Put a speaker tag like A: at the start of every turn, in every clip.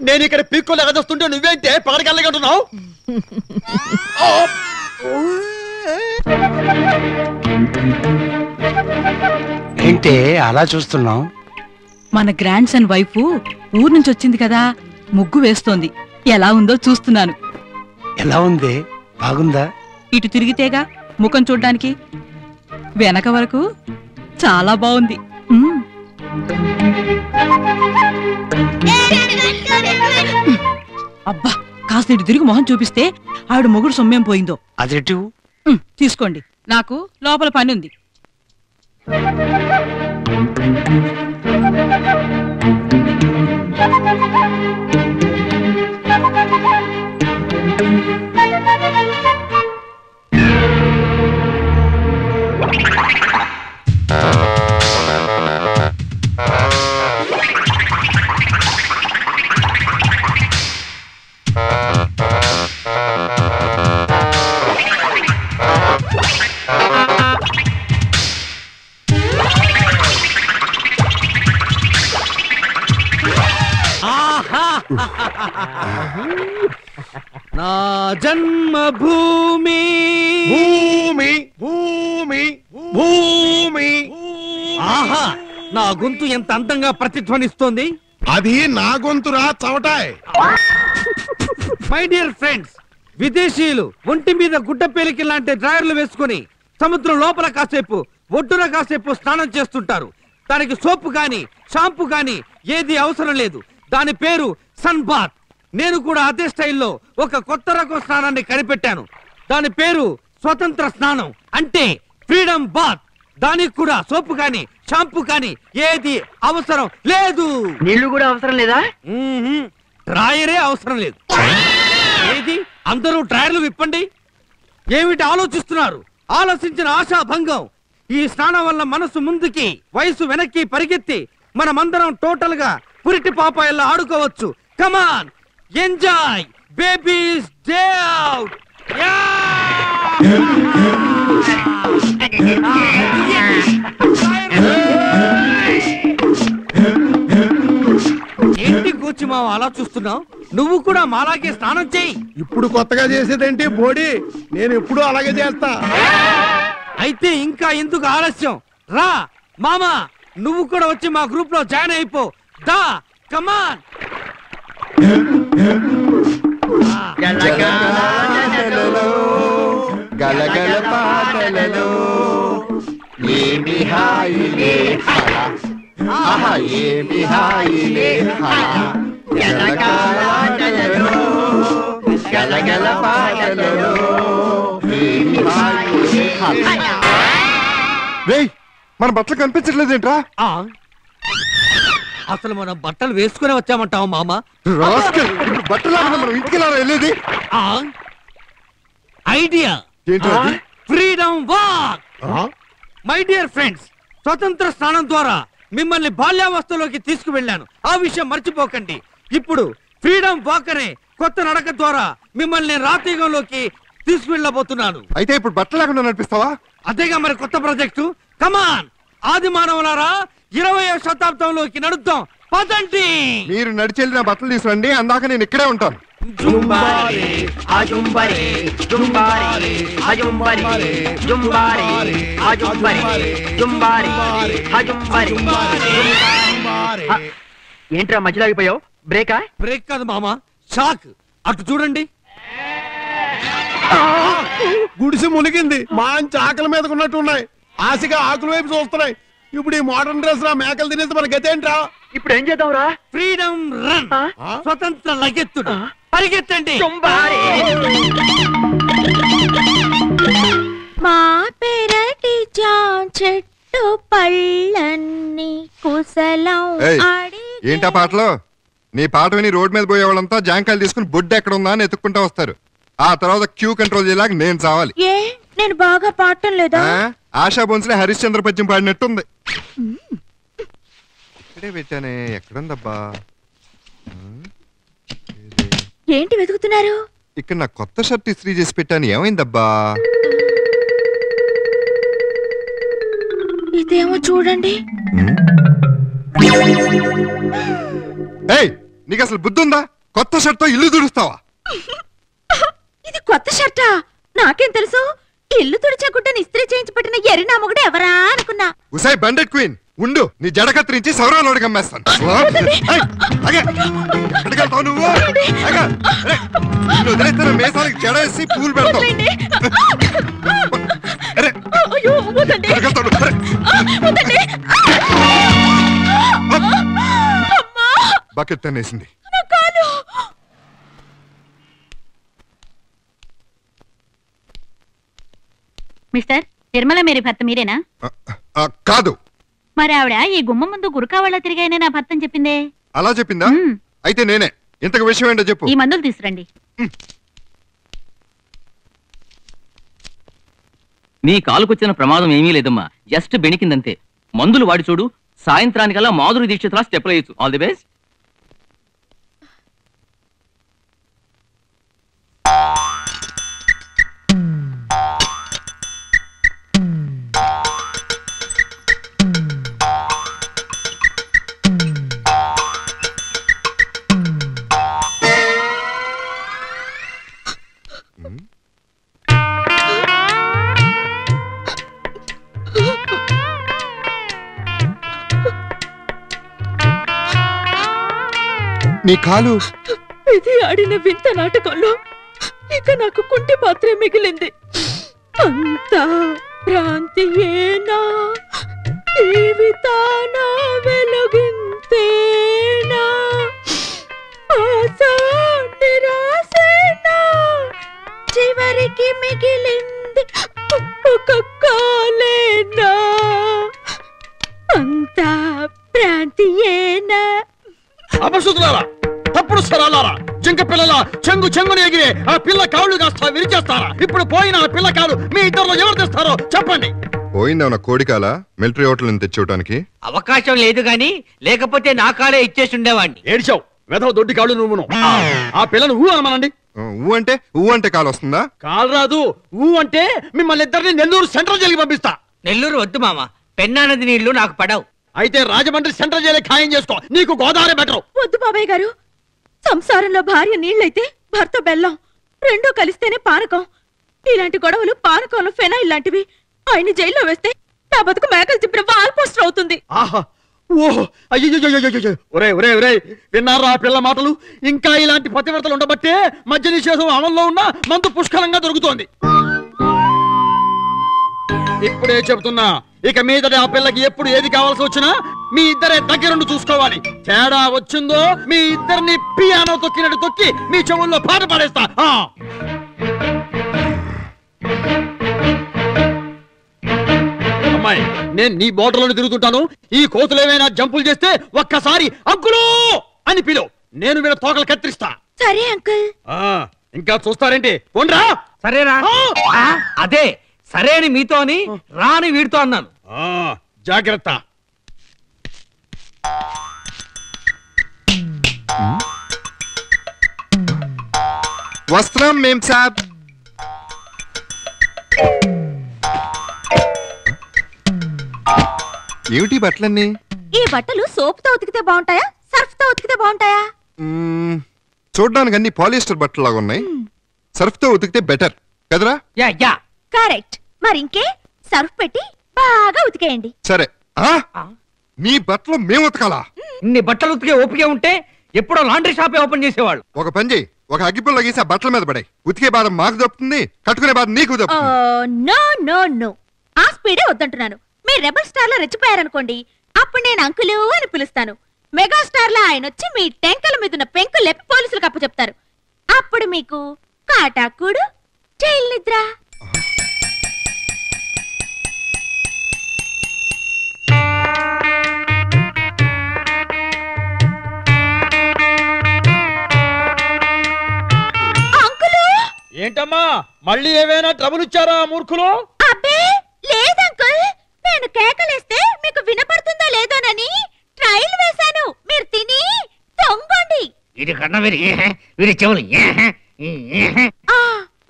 A: నేను ఇక్కడ పీక్కోలు ఎగదొస్తుంటే నువ్వేంటే పగడకెళ్ళగంటున్నావు?
B: ఏంటే అలా చూస్తున్నావు?
C: మన గ్రాండ్ సన్ వైఫ్ ఊరు నుంచి వచ్చింది కదా, ముగ్గు వేస్తోంది. ఎలా ఉందో చూస్తున్నాను.
B: ఎలా ఉంది? బాగుందా?
C: ఇటు తిరిగితేగా ముఖం చూడ్డానికి, వెనక వరకు చాలా బాగుంది. అబ్బా, కాస్త ఇటు తిరిగి మొహం చూపిస్తే ఆవిడ మొగుడు సొమ్మేం పోయిందో.
B: అదెటు?
C: తీసుకోండి, నాకు లోపల పని ఉంది.
D: నా జన్మభూమి
A: భూమి భూమి భూమి.
D: ఆహా, నా గొంతు ఎంత అందంగా ప్రతిధ్వనిస్తోంది.
A: అది నా గొంతురా చవటాయ్.
D: మై డియర్ ఫ్రెండ్స్, విదేశీయులు ఒంటి మీద గుడ్డ పేలికి లాంటి డ్రాయర్లు వేసుకుని సముద్రం లోపల కాసేపు, ఒడ్డున కాసేపు స్నానం చేస్తుంటారు. దానికి సోపు గాని షాంపూ గాని ఏది అవసరం లేదు. దాని పేరు సన్ బాత్. నేను కూడా అదే స్టైల్లో ఒక కొత్త రకం స్నానాన్ని కనిపెట్టాను. దాని పేరు స్వతంత్ర స్నానం, అంటే ఫ్రీడమ్ బాత్. దానికి కూడా సోపు గాని షాంపూ గాని ఏది అవసరం లేదు.
E: నీళ్లు కూడా అవసరం లేదా?
D: డ్రాయరే అవసరం లేదు. ఏది, అందరూ డ్రాయర్లు విప్పండి. ఏమిటి ఆలోచిస్తున్నారు? ఆలోచించిన ఆశా భంగం. ఈ స్నానం వల్ల మనసు ముందుకి, వయసు వెనక్కి పరిగెత్తి మనమందరం టోటల్ గా పురిటి పాపాయల్లో ఆడుకోవచ్చు. కమాన్, ఎంజాయ్ బేబీస్ డే అవుట్. ఏంటి కూర్చి మావ అలా చూస్తున్నావు? నువ్వు కూడా మాలాగే స్నానం చేయి.
A: ఇప్పుడు కొత్తగా చేసేదేంటి బోడి? నేను ఎప్పుడు అలాగే చేస్తా.
D: అయితే ఇంకా ఎందుకు ఆలస్యం? రా మామా, నువ్వు కూడా వచ్చి మా గ్రూప్ లో జాయిన్ అయిపో. దా, కమాన్.
A: గలగల పాటలలో ఏమి హాయిలే హల, ఆహా ఏమి హాయిలే హల. గలగల పాటలలో ఏమి హాయిలే హల. రేయ్, మన బట్టలు కనిపించట్లేదేంట్రా?
D: అసలు మనం బట్టలు వేసుకునే వచ్చామంటావా మామ?
A: బట్టలు మనం ఇంటికి వెళ్ళేది.
D: Idea freedom walk. My dear friends, స్వతంత్ర స్నానం ద్వారా మిమ్మల్ని బాల్యావస్థలోకి తీసుకువెళ్ళాను. ఆ విషయం మర్చిపోకండి. ఇప్పుడు ఫ్రీడమ్ వాక్ అనే కొత్త నడక ద్వారా మిమ్మల్ని రాతీగంలోకి తీసుకువెళ్ళబోతున్నాను.
A: అయితే ఇప్పుడు బట్టలు లేకుండా నడిపిస్తావా?
D: అదేగా మరి కొత్త ప్రాజెక్టు. కమాన్ ఆది మానవులారా, 20వ శతాబ్దంలోకి నడుద్దాం. పదండి.
A: మీరు నడిచెళ్ళిన బట్టలు తీసుకురండి, అందాక నేను ఇక్కడే ఉంటాను.
E: జుంబారే ఆజుంబరే, జుంబారే ఆజుంబరే, జుంబారే ఆజుంబరే, జుంబారే ఆజుంబరే. ఏంట్రా మధ్యలో ఆగిపోయావు? బ్రేకా?
D: బ్రేక్ కాదు మామ, షాక్. అటు చూడండి.
A: గుడిసి మునిగింది. మంచి ఆకలి మీదకు ఉన్నట్టు ఉన్నాయి. ఆశగా ఆకుల వైపు చూస్తున్నాయి. ఇప్పుడు ఈ మోడర్న్ డ్రెస్ రా మేకలు తినేసి మన గతేంట్రా?
E: ఇప్పుడు ఏం చేద్దాంరా?
D: ఫ్రీడమ్ రన్, స్వతంత్ర లగెత్తుడు. పరిగెత్తండి.
F: మా పెరటి చెట్టు పళ్ళన్ని కుశలం.
A: ఏంటా పాటలో? నీ పాట విని రోడ్ మీద పోయే వాళ్ళంతా జాంకాయలు తీసుకుని బొడ్డు ఎక్కడ ఉందా అని ఎత్తుక్కుంటా వస్తారు. ఆ తర్వాత క్యూ కంట్రోల్ చేయలేక నేను చావాలి.
F: ఏ, నేను బాగా పాడటం లేదా?
A: ఆశా బోన్స్లే హరిశ్చంద్ర పద్యం పాడినట్టుంది. ఇక్కడే పెట్టానే, ఎక్కడుందబ్బా?
F: ఏంటి వెతుకుతున్నారు?
A: ఇక్కడ నా కొత్త షర్ట్ ఇస్త్రీ చేసి పెట్టాను, ఏమైందబ్బా?
F: ఇదేమో చూడండి.
A: ఏయ్, నీకు అసలు బుద్ధి ఉందా? కొత్త షర్ట్తో ఇల్లు తుడుస్తావా?
F: ఇది కొత్త షర్టా? నాకేం తెలుసు? ఇల్లు తుడిచే గుడ్డని ఇస్త్రీ చేయించి పెట్టిన ఎర్రి మొగుడు ఎవరా అనుకున్నా.
A: ఉసాయ్ బండెడ్ క్వీన్ ఉండు, నీ జడ కత్తిరించి సౌరాలోడి కమ్మేస్తాను. ఎక్కడికెళ్తావు నువ్వు? వదిలేస్తే మేసానికి జడ వేసి పూలు పెడతావు. బకెట్ తన్నేసింది.
G: మిస్టర్ నిర్మల మేరీ భర్త మీరేనా?
A: కాదు.
G: మరి ఆవిడ ఈ గుమ్మ ముందు గురకావాళ్ళ తిరిగాయనే నా భర్త అని చెప్పిందే.
A: అలా చెప్పిందా? అయితే నేనే. ఇంతకు విషయం ఏంటో చెప్పు.
G: ఈ మందులు తీసురండి.
H: నీ కాలుకొచ్చిన ప్రమాదం ఏమీ లేదమ్మా, జస్ట్ బెణికిందంతే. మందులు వాడి చూడు, సాయంత్రానికల్లా మాధురి దీక్షితులా స్టెప్ వేయచ్చు. All the best.
A: నీ కాలు
F: ఇది ఆడిన వింత నాటకంలో ఇక నాకు కుంటి పాత్రే మిగిలింది. అంతా భ్రాంతియేనా, జీవితాన వెలుగింతేనా, ఆశ నిరాశేనా, చివరికి మిగిలింది ఒక కాలేనా, అంతా భ్రాంతియేనా.
I: అపశుద్ధులారా, తప్పుడు స్వరాలారా, జింక పిల్లల చెంగు చెంగుని ఎగిరే ఆ పిల్ల కాళ్ళు కాస్త విరిచేస్తారా? ఇప్పుడు పోయిన ఆ పిల్ల కాలు మీ ఇద్దరులో ఎవరు తెస్తారో చెప్పండి.
A: పోయిందేమన్నా కోడికాల మిలిటరీ హోటల్ నుంచి తెచ్చుకోవడానికి
E: అవకాశం లేదు గాని లేకపోతే నా కాలే ఇచ్చేసి ఉండేవాడిని.
I: ఏడ్చావు వెధవ దొడ్డి కాళ్ళు నువ్వును. ఆ పిల్లను ఊ అనమనండి.
A: ఊ అంటే కాలు వస్తుందా?
I: కాలు రాదు. ఊ అంటే మిమ్మల్ని ఇద్దరిని నెల్లూరు సెంట్రల్ జైలుకి పంపిస్తా.
E: నెల్లూరు వద్దు మామ, పెన్నానది నీళ్లు నాకు పడవు.
I: అయితే రాజమండ్రి సెంట్రల్ జైలు ఖాయం చేసుకో, నీకు గోదావరి బెటరు.
F: వద్దు బాబాయ్ గారు, సంసారంలో భార్య నీళ్ళైతే భర్త బెల్లం, రెండూ కలిస్తేనే పానకం. ఇలాంటి గొడవలు పానకంలో ఫెనాయిల్ లాంటివి. ఆయన జైల్లో వేస్తే నా బతుకు మేకలు తిప్పిన వాల్ పోస్టర్ అవుతుంది.
I: ఆహా, ఓహో, అయ్యో, ఒరే ఒరే ఒరే, విన్నారా ఆ పిల్ల మాటలు? ఇంకా ఇలాంటి పతివ్రతలు ఉండబట్టే మద్య నిషేధం అమల్లో ఉన్న మందు పుష్కలంగా దొరుకుతోంది. ఇప్పుడే చెబుతున్నా, ఇక మీదట ఆ పిల్లకి ఎప్పుడు ఏది కావాల్సి వచ్చినా మీ ఇద్దరే దగ్గరుండి చూసుకోవాలి. తేడా వచ్చిందో మీ ఇద్దరిని పియానో తొక్కినట్టు తొక్కి మీ చెవుల్లో పాట పాడేస్తా. అమ్మాయి, నేను నీ బోర్డర్లోనే తిరుగుతుంటాను. ఈ కోతులు ఏమైనా జంపులు చేస్తే ఒక్కసారి అంకులు అని పిలువు, నేను వీళ్ళ తోకలు కత్తిరిస్తా.
F: సరే అంకుల్.
I: ఇంకా చూస్తారేంటి? పోండ్రా.
E: సరేరా? అదే సరే అని మీతో అని రాని వీడితో అన్నాను.
I: జాగ్రత్త.
A: వస్త్రం మేం సాబ్. ఏమిటి బట్టలన్నీ?
F: ఈ బట్టలు సోప్ తో ఉతికితే బాగుంటాయా, సర్ఫ్ తో ఉతికితే బాగుంటాయా?
A: చూడడానికి అన్ని పాలిస్టర్ బట్టలాగా ఉన్నాయి. సర్ఫ్ తో ఉతికితే బెటర్ కదరా?
E: Yeah yeah
F: correct. మరి ఇంకే సర్ఫ్ పెట్టి బాగా ఉతికేయండి.
A: సరే. నీ బట్టలు మేము ఉతకాలా?
E: ఇన్ని బట్టలు ఉతికే ఓపిక ఉంటే ఎప్పుడో లాండ్రీ షాపే ఓపెన్ చేసేవాళ్ళు.
A: ఒక పని చేయి, ఒక అగ్గిపుల్ల గీసి ఆ బట్టల మీద పడాయి. ఉతికే బాధ మాకు దొప్పుతుంది, కట్టుకునే బాధ నీకు దొప్పుతుంది.
F: నో నో నో, ఆ స్పీడే వద్దంటున్నాను. మీరు రెబల్ స్టార్ లో రెచ్చిపోయారనుకోండి, అప్పుడు నేను అంకులు అని పిలుస్తాను. మెగాస్టార్ లో ఆయన వచ్చి మీ టెంకల మీద ఉన్న పెంకు లేపి పోలీసులకు అప్పచెప్తారు. అప్పుడు మీకు కాటాకుడు, జైలు నిద్ర.
I: ఏంటమ్మా, మళ్ళీ ఏమైనా ట్రబుల్ ఇచ్చారా మూర్ఖులు?
F: అబ్బే లేదంకుల్, నేను కేకలేస్తే మీకు వినపడుతుందో లేదోనని ట్రైల్ వేశాను. మీరు తిని తొంగండి.
E: ఇది కన్నా వీరి చెవులు.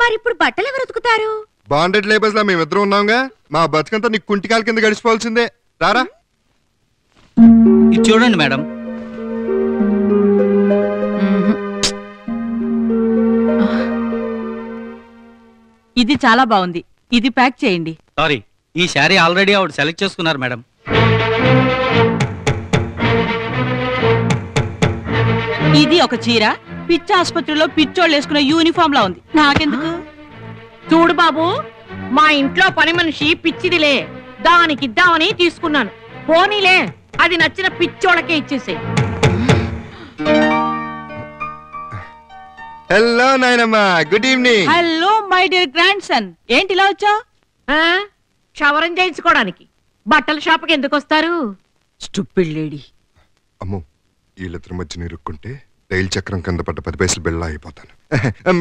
F: మరిప్పుడు బట్టలు ఎవరు ఉతుకుతారు?
A: బాండెడ్ లేబర్స్ లా మేమిద్దరం ఉన్నాంగా, మా బతుకంతా నీకు కుంటికాల కింద గడిచిపోవాల్సిందే. రారా.
E: ఇది చూడండి మేడం.
C: ఇది చాలా బాగుంది. ఇది ప్యాక్ చేయండి.
E: సారీ, ఈ శారీ ఆల్రెడీ ఆవిడ సెలెక్ట్ చేసుకున్నారు మేడం.
C: ఇది ఒక చీర పిచ్చి ఆసుపత్రిలో పిచ్చోళ్ళు వేసుకున్న యూనిఫామ్ లా ఉంది. నాకెందుకు?
G: చూడు బాబు, మా ఇంట్లో పని మనిషి పిచ్చిదిలే, దానికి ఇద్దామని తీసుకున్నాను. పోనీలే, అది నచ్చిన పిచ్చోళ్ళకే ఇచ్చేసే.
A: హలో నాయనమ్మా, good evening.
C: Hello my dear grandson, ఏంటి ఇలా వచ్చావు?
G: క్షవరం చేయించుకోవడానికి. బట్టల షాప్కి ఎందుకు వస్తారు?
C: Stupid lady.
A: అమ్మో, వీళ్ళిద్దరి మధ్య నిరుక్కుంటే రైలు చక్రం కింద పడ్డ 10 పైసలు బిళ్ళ అయిపోతాను.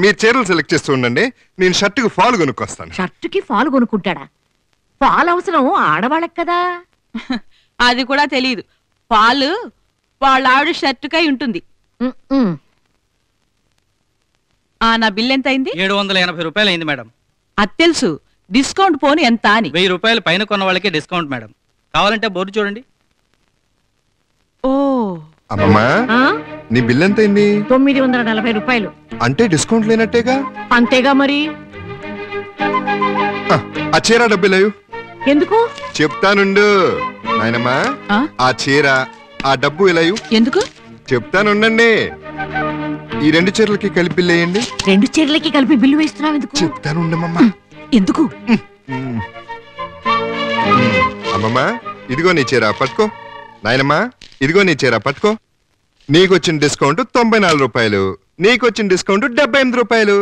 A: మీరు చీరలు సెలెక్ట్ చేస్తూ ఉండండి, నేను షర్టుకు ఫాల్ కొనుక్కొస్తాను.
G: షర్టుకి ఫాల్ కొనుక్కుంటాడా? ఫాల్ అవసరం ఆడవాళ్ళకి కదా.
C: అది కూడా తెలియదు. పాలు వాళ్ళ ఆవిడ షర్టుకై ఉంటుంది. నా బిల్ ఎంత అయింది?
E: 780 రూపాయలు అయింది మేడం.
C: అది తెలుసు, డిస్కౌంట్ పోను ఎంత అని.
E: 1000 రూపాయలు పైన కొన్న వాళ్ళకి డిస్కౌంట్ మేడం. కావాలంటే బోర్డు చూడండి.
C: ఓ
A: అమ్మమ్మా, నీ బిల్ ఎంత అయింది?
G: 940 రూపాయలు.
A: అంటే డిస్కౌంట్ లేనట్టేగా?
G: అంతేగా మరి.
A: ఆ చీర డబ్బులేవు.
G: ఎందుకు?
A: చెప్తానుండు నాయనమ్మా. ఆ చీర ఆ డబ్బు ఇలాయు.
C: ఎందుకు?
A: చెప్తానుండండి. ఈ 2 చీరలకి కలిపి బిల్లు వేయండి.
G: 2 చీరలకి కలిపి బిల్లు వేస్తున్నావు ఎందుకు?
A: చెప్తానుండమ్మా.
C: ఎందుకు?
A: అమ్మమ్మా, ఇదిగో నీ చీర పట్టుకో. నాయనమ్మా, ఇదిగో నీ చీర పట్టుకో. నీకొచ్చిన డిస్కౌంట్ 94 రూపాయలు, నీకొచ్చిన డిస్కౌంట్ 78 రూపాయలు.